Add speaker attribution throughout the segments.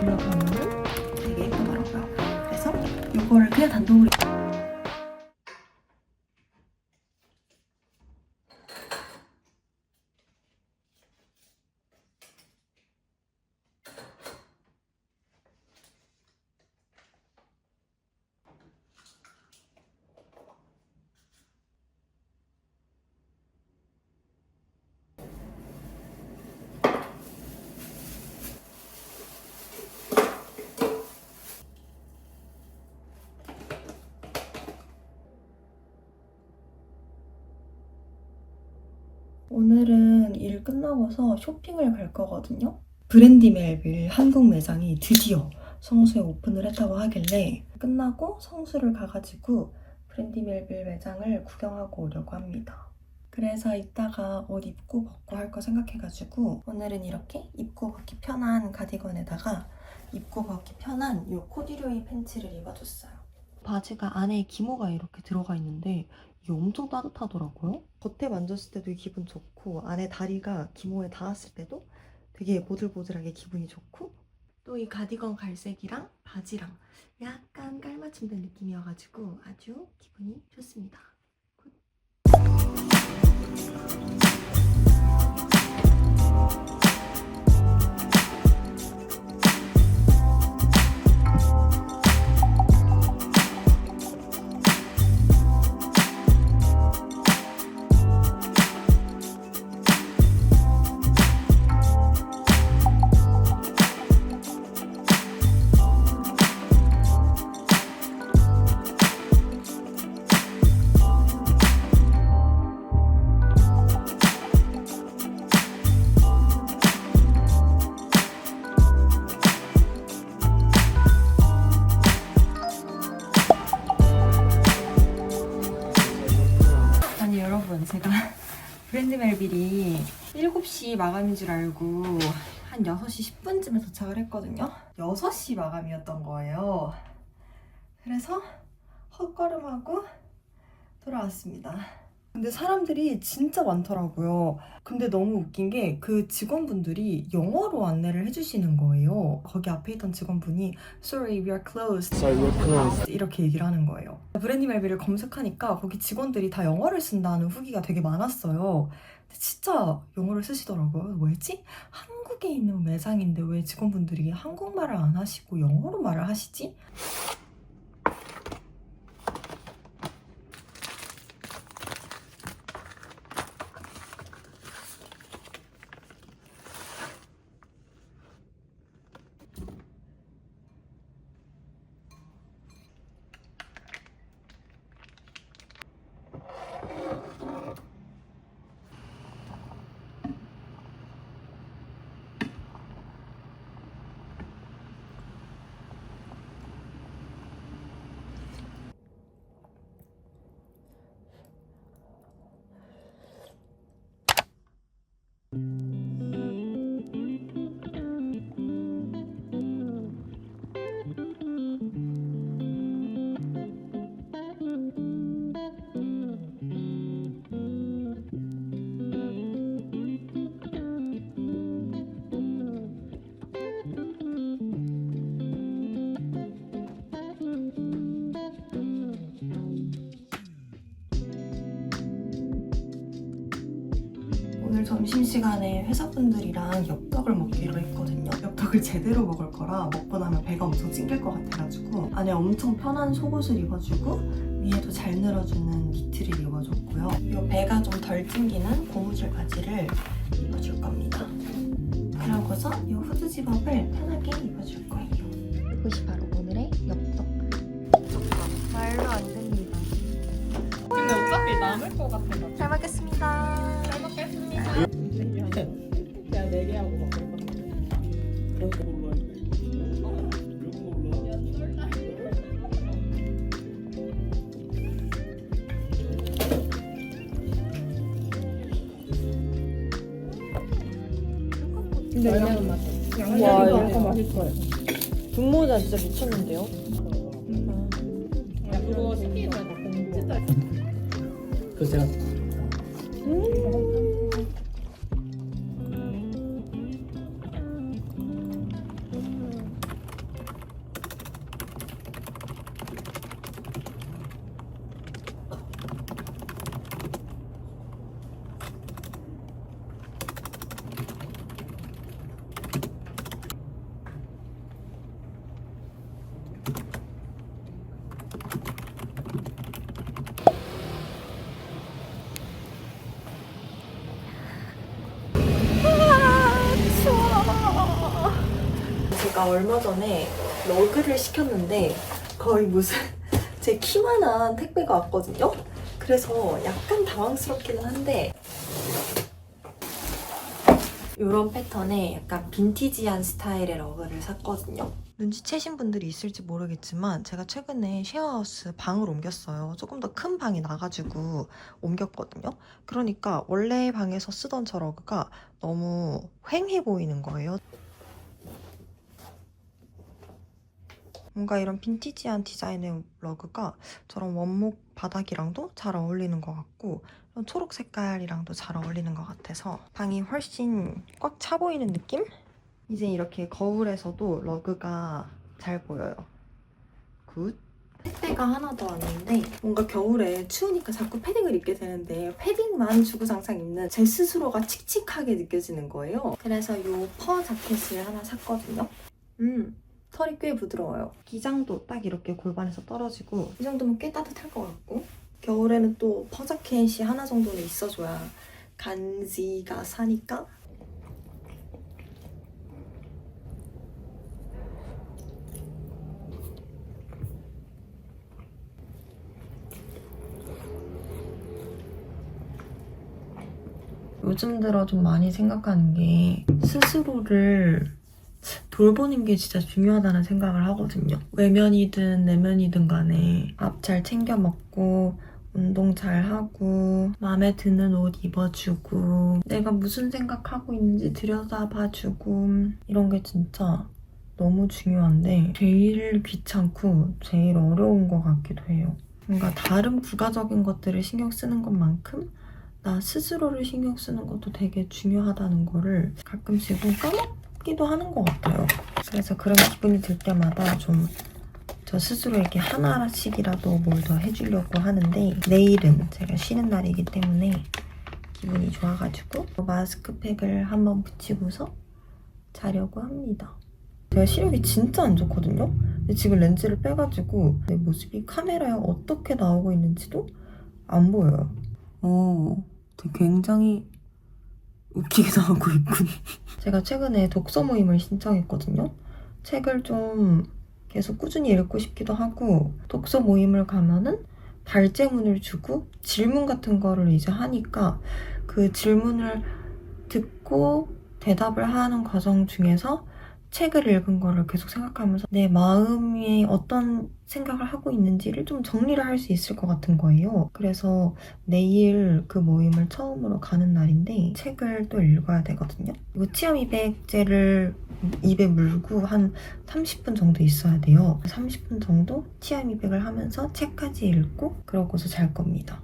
Speaker 1: 올라가면 되게 예쁘더라고요. 그래서 이거를 그냥 단독으로 오늘은 일 끝나고서 쇼핑을 갈 거거든요. 브랜디 멜빌 한국 매장이 드디어 성수에 오픈을 했다고 하길래 끝나고 성수를 가가지고 브랜디 멜빌 매장을 구경하고 오려고 합니다. 그래서 이따가 옷 입고 벗고 할 거 생각해가지고 오늘은 이렇게 입고 벗기 편한 가디건에다가 입고 벗기 편한 이 코듀로이 팬츠를 입어줬어요. 바지가 안에 기모가 이렇게 들어가 있는데 이게 엄청 따뜻하더라고요. 겉에 만졌을 때도 기분 좋고 안에 다리가 기모에 닿았을 때도 되게 보들보들하게 기분이 좋고 또 이 가디건 갈색이랑 바지랑 약간 깔맞춤된 느낌이어가지고 아주 기분이 좋습니다. 아니 여러분, 제가 브랜드 멜빌이 7시 마감인 줄 알고 한 6시 10분쯤에 도착을 했거든요. 6시 마감이었던 거예요. 그래서 헛걸음하고 돌아왔습니다. 근데 사람들이 진짜 많더라고요. 근데 너무 웃긴 게 그 직원분들이 영어로 안내를 해주시는 거예요. 거기 앞에 있던 직원분이 Sorry, we are closed.
Speaker 2: Sorry, we're closed.
Speaker 1: 이렇게 얘기를 하는 거예요. 브랜디 멜빌을 검색하니까 거기 직원들이 다 영어를 쓴다는 후기가 되게 많았어요. 근데 진짜 영어를 쓰시더라고요. 왜지? 한국에 있는 매장인데 왜 직원분들이 한국말을 안 하시고 영어로 말을 하시지? 오늘 점심시간에 회사분들이랑 엽떡을 먹기로 했거든요. 엽떡을 제대로 먹을 거라 먹고 나면 배가 엄청 찡길 것 같아가지고 안에 엄청 편한 속옷을 입어주고 위에도 잘 늘어주는 니트를 입어줬고요. 이 배가 좀 덜 찡기는 고무줄 바지를 입어줄 겁니다. 그러고서 이 후드 집업을 편하게 입어줄 거예요. 이것이 바로 오늘의 엽떡. 말로 안 됩니다.
Speaker 3: 근데 어차피 남을 것 같아가지고.
Speaker 1: 잘 먹겠습니다.
Speaker 3: 잘 먹겠습니다. 그냥 4개 하고 막 그럴 것 같아. 근데 왜냐면 맛있어. 양념도 맛있어요.
Speaker 1: 분모자 진짜 미쳤는데요?
Speaker 3: 야, 그거 시키면 진짜
Speaker 2: 그 제가
Speaker 1: 제가 얼마 전에 러그를 시켰는데 거의 무슨 제 키만한 택배가 왔거든요. 그래서 약간 당황스럽기는 한데 이런 패턴의 약간 빈티지한 스타일의 러그를 샀거든요. 눈치채신 분들이 있을지 모르겠지만 제가 최근에 쉐어하우스 방을 옮겼어요. 조금 더 큰 방이 나가지고 옮겼거든요. 그러니까 원래 방에서 쓰던 저 러그가 너무 휑해 보이는 거예요. 뭔가 이런 빈티지한 디자인의 러그가 저런 원목 바닥이랑도 잘 어울리는 것 같고 이런 초록 색깔이랑도 잘 어울리는 것 같아서 방이 훨씬 꽉 차 보이는 느낌? 이제 이렇게 거울에서도 러그가 잘 보여요. 굿! 택배가 하나 더 왔는데 뭔가 겨울에 추우니까 자꾸 패딩을 입게 되는데 패딩만 주구장창 입는 제 스스로가 칙칙하게 느껴지는 거예요. 그래서 이 퍼 자켓을 하나 샀거든요. 털이 꽤 부드러워요. 기장도 딱 이렇게 골반에서 떨어지고 이 정도면 꽤 따뜻할 것 같고 겨울에는 또 퍼자켓이 하나 정도는 있어줘야 간지가 사니까 요즘 들어 좀 많이 생각하는 게 스스로를 돌보는 게 진짜 중요하다는 생각을 하거든요. 외면이든 내면이든 간에 밥 잘 챙겨 먹고 운동 잘 하고 마음에 드는 옷 입어주고 내가 무슨 생각하고 있는지 들여다봐주고 이런 게 진짜 너무 중요한데 제일 귀찮고 제일 어려운 것 같기도 해요. 뭔가 다른 부가적인 것들을 신경 쓰는 것만큼 나 스스로를 신경 쓰는 것도 되게 중요하다는 거를 가끔씩은 까먹기도 하는 것 같아요. 그래서 그런 기분이 들 때마다 좀 저 스스로에게 하나씩이라도 뭘 더 해주려고 하는데 내일은 제가 쉬는 날이기 때문에 기분이 좋아가지고 마스크팩을 한번 붙이고서 자려고 합니다. 제가 시력이 진짜 안 좋거든요? 근데 지금 렌즈를 빼가지고 내 모습이 카메라에 어떻게 나오고 있는지도 안 보여요. 굉장히 웃기게 나오고 있군. 제가 최근에 독서 모임을 신청했거든요. 책을 좀 계속 꾸준히 읽고 싶기도 하고 독서 모임을 가면은 발제문을 주고 질문 같은 거를 이제 하니까 그 질문을 듣고 대답을 하는 과정 중에서 책을 읽은 거를 계속 생각하면서 내 마음이 어떤 생각을 하고 있는지를 좀 정리를 할 수 있을 것 같은 거예요. 그래서 내일 그 모임을 처음으로 가는 날인데 책을 또 읽어야 되거든요. 이거 치아미백제를 입에 물고 한 30분 정도 있어야 돼요. 30분 정도 치아미백을 하면서 책까지 읽고 그러고서 잘 겁니다.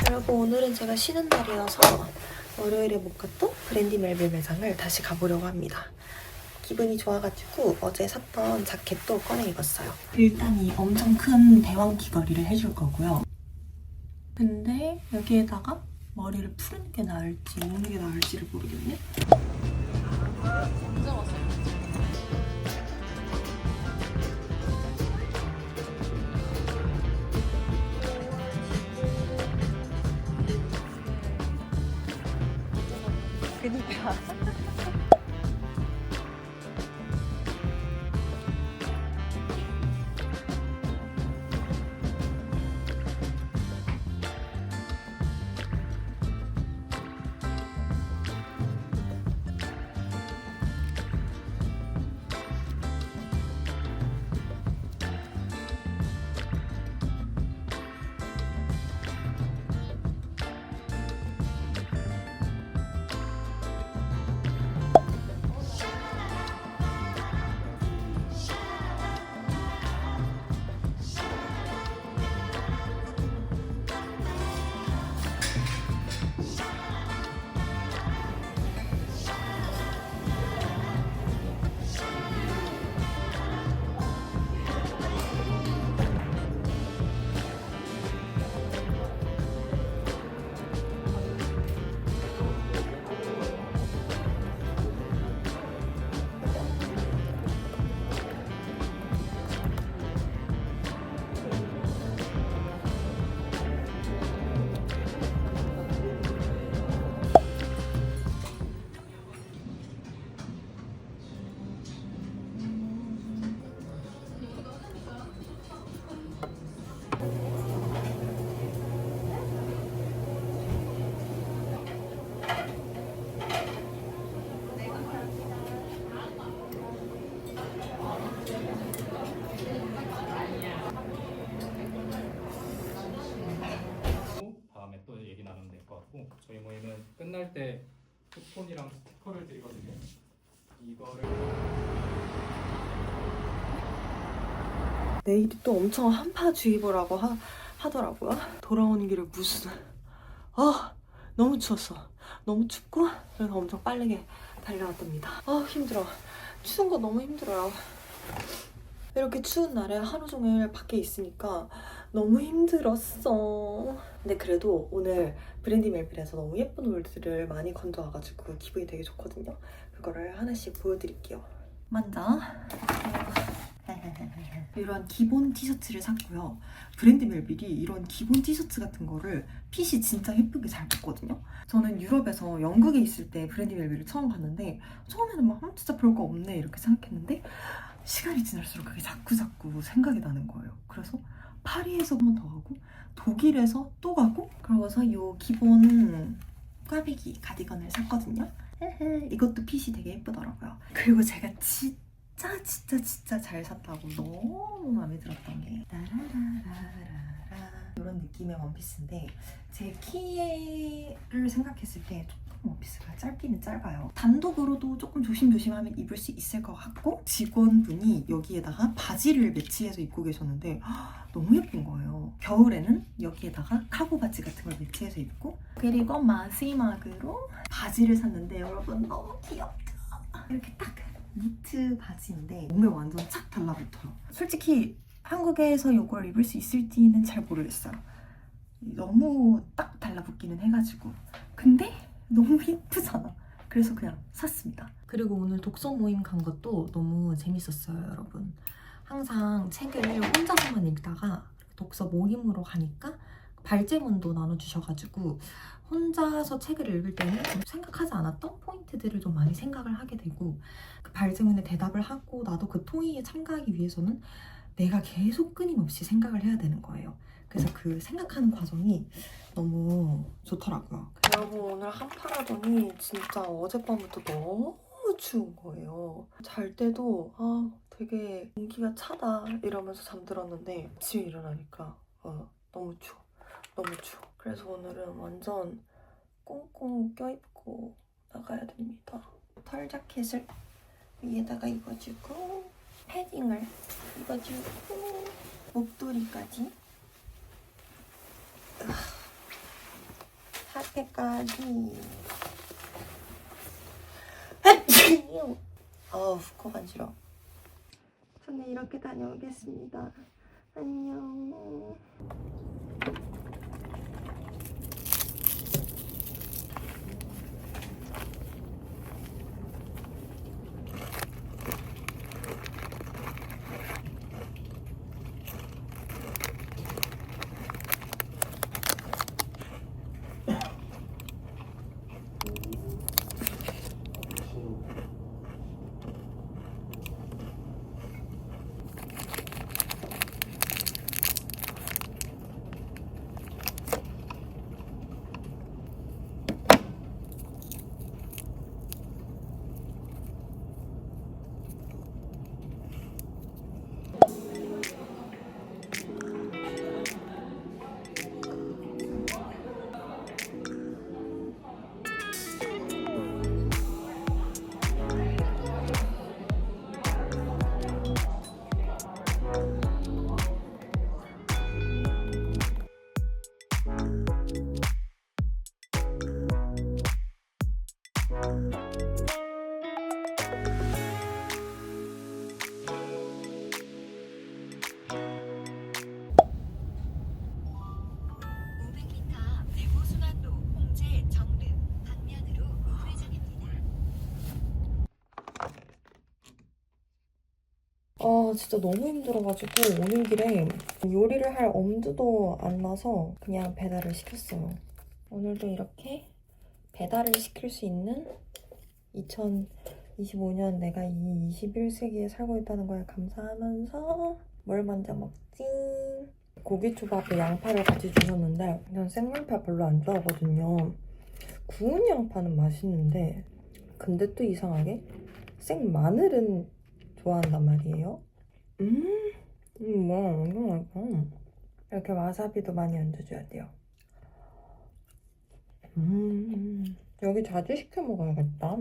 Speaker 1: 여러분 오늘은 제가 쉬는 날이어서 월요일에 못 갔던 브랜디 멜빌 매장을 다시 가보려고 합니다. 기분이 좋아가지고 어제 샀던 자켓도 꺼내 입었어요. 일단 이 엄청 큰 대왕 귀걸이를 해줄 거고요. 근데 여기에다가 머리를 푸는 게 나을지 무는 게 나을지를 모르겠네.
Speaker 3: 언제 왔어요? 그니까.
Speaker 4: 저희 모임은 끝날 때 쿠폰이랑 스티커를 드리거든요. 이거를
Speaker 1: 내일이 또 엄청 한파주의보라고 하더라고요. 돌아오는 길에 무슨 너무 추웠어. 너무 춥고 그래서 엄청 빠르게 달려왔답니다. 힘들어. 추운 거 너무 힘들어요. 이렇게 추운 날에 하루 종일 밖에 있으니까 너무 힘들었어. 근데 그래도 오늘 브랜디 멜빌에서 너무 예쁜 옷들을 많이 건져와가지고 기분이 되게 좋거든요. 그거를 하나씩 보여드릴게요. 먼저 이런 기본 티셔츠를 샀고요. 브랜디 멜빌이 이런 기본 티셔츠 같은 거를 핏이 진짜 예쁘게 잘 뽑거든요. 저는 유럽에서 영국에 있을 때 브랜디 멜빌을 처음 봤는데 처음에는 막 진짜 별거 없네 이렇게 생각했는데 시간이 지날수록 그게 자꾸 생각이 나는 거예요. 그래서 파리에서 한 번 더 가고 독일에서 또 가고 그러고서 이 기본 꽈배기 가디건을 샀거든요. 이것도 핏이 되게 예쁘더라고요. 그리고 제가 진짜 잘 샀다고 너무 마음에 들었던 게 이런 느낌의 원피스인데 제 키를 생각했을 때 조금 원피스가 짧기는 짧아요. 단독으로도 조금 조심조심하면 입을 수 있을 것 같고 직원분이 여기에다가 바지를 매치해서 입고 계셨는데 너무 예쁜 거예요. 겨울에는 여기에다가 카고 바지 같은 걸 매치해서 입고 그리고 마지막으로 바지를 샀는데 여러분 너무 귀엽죠? 이렇게 딱 니트 바지인데 몸에 완전 착 달라붙어요. 솔직히 한국에서 이걸 입을 수 있을지는 잘 모르겠어요. 너무 딱 달라붙기는 해가지고 근데 너무 예쁘잖아. 그래서 그냥 샀습니다. 그리고 오늘 독서 모임 간 것도 너무 재밌었어요, 여러분. 항상 책을 혼자서만 읽다가 독서 모임으로 가니까 발제문도 나눠주셔가지고 혼자서 책을 읽을 때는 생각하지 않았던 포인트들을 좀 많이 생각을 하게 되고 그 발제문에 대답을 하고 나도 그 토의에 참가하기 위해서는 내가 계속 끊임없이 생각을 해야 되는 거예요. 그래서 그 생각하는 과정이 너무 좋더라고요. 여러분 오늘 한파라더니 진짜 어젯밤부터 너무 추운 거예요. 잘 때도 되게 공기가 차다 이러면서 잠들었는데 아침에 일어나니까 너무 추워. 너무 추워. 그래서 오늘은 완전 꽁꽁 껴입고 나가야 됩니다. 털 자켓을 위에다가 입어주고 패딩을 입어주고 목도리까지 핫팩까지 코 간지러워. 저는 이렇게 다녀오겠습니다. 안녕. 진짜 너무 힘들어가지고 오는 길에 요리를 할 엄두도 안 나서 그냥 배달을 시켰어요. 오늘도 이렇게 배달을 시킬 수 있는 2025년 내가 이 21세기에 살고 있다는 거에 감사하면서 뭘 먼저 먹지? 고기초밥에 양파를 같이 주셨는데 난 생양파 별로 안 좋아하거든요. 구운 양파는 맛있는데 근데 또 이상하게 생마늘은 좋아한단 말이에요. 뭐야, 완전 맛있어. 이렇게 와사비도 많이 얹어줘야 돼요.
Speaker 3: 여기 자주 시켜 먹어야겠다.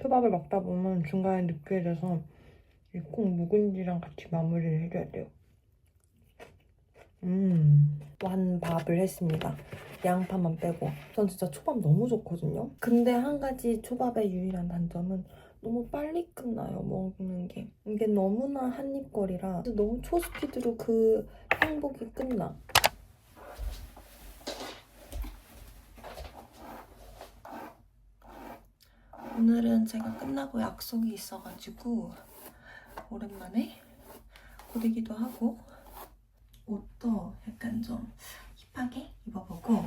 Speaker 3: 초밥을 먹다 보면 중간에 느끼해져서 이 콩 묵은지랑 같이 마무리를 해줘야 돼요. 완밥을 했습니다. 양파만 빼고. 전 진짜 초밥 너무 좋거든요. 근데 한 가지 초밥의 유일한 단점은 너무 빨리 끝나요, 먹는 게. 이게 너무나 한입거리라 너무 초스피드로 그 행복이 끝나.
Speaker 1: 오늘은 제가 끝나고 약속이 있어가지고 오랜만에 고데기도 하고 옷도 약간 좀 힙하게 입어보고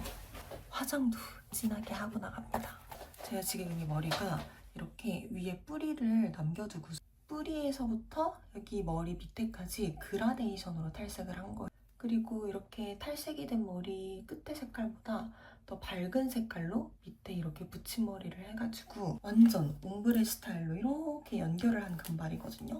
Speaker 1: 화장도 진하게 하고 나갑니다. 제가 지금 이 머리가 이렇게 위에 뿌리를 남겨두고 뿌리에서부터 여기 머리 밑에까지 그라데이션으로 탈색을 한 거예요. 그리고 이렇게 탈색이 된 머리 끝에 색깔보다 더 밝은 색깔로 밑에 이렇게 붙임머리를 해가지고 완전 옴브레 스타일로 이렇게 연결을 한 금발이거든요.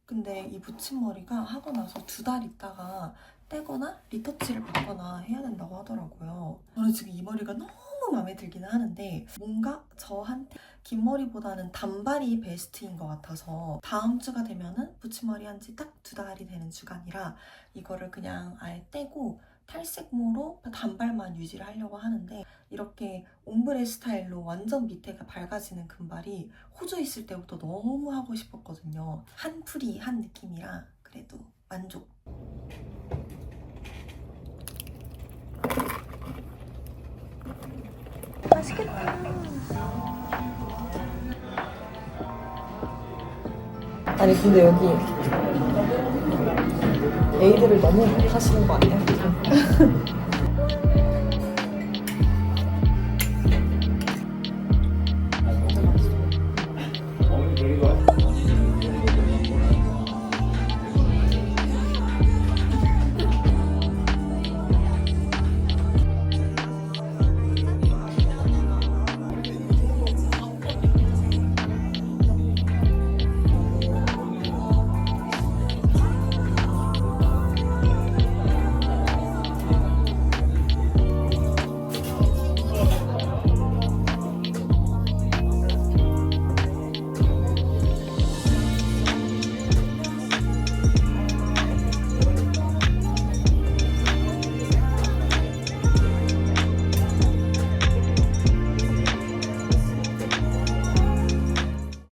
Speaker 1: 근데 이 붙임머리가 하고 나서 2달 있다가 떼거나 리터치를 받거나 해야 된다고 하더라고요. 저는 지금 이 머리가 너무 마음에 들기는 하는데 뭔가 저한테 긴 머리보다는 단발이 베스트인 것 같아서 다음 주가 되면은 붙임머리 한 지 딱 2달이 되는 주간이라 이거를 그냥 아예 떼고 탈색모로 단발만 유지를 하려고 하는데 이렇게 옴브레 스타일로 완전 밑에가 밝아지는 금발이 호주에 있을 때부터 너무 하고 싶었거든요. 한 풀이 한 느낌이라 그래도 만족. 맛있겠다. 아니 근데 여기 에이드를 너무 하시는 거 아니야?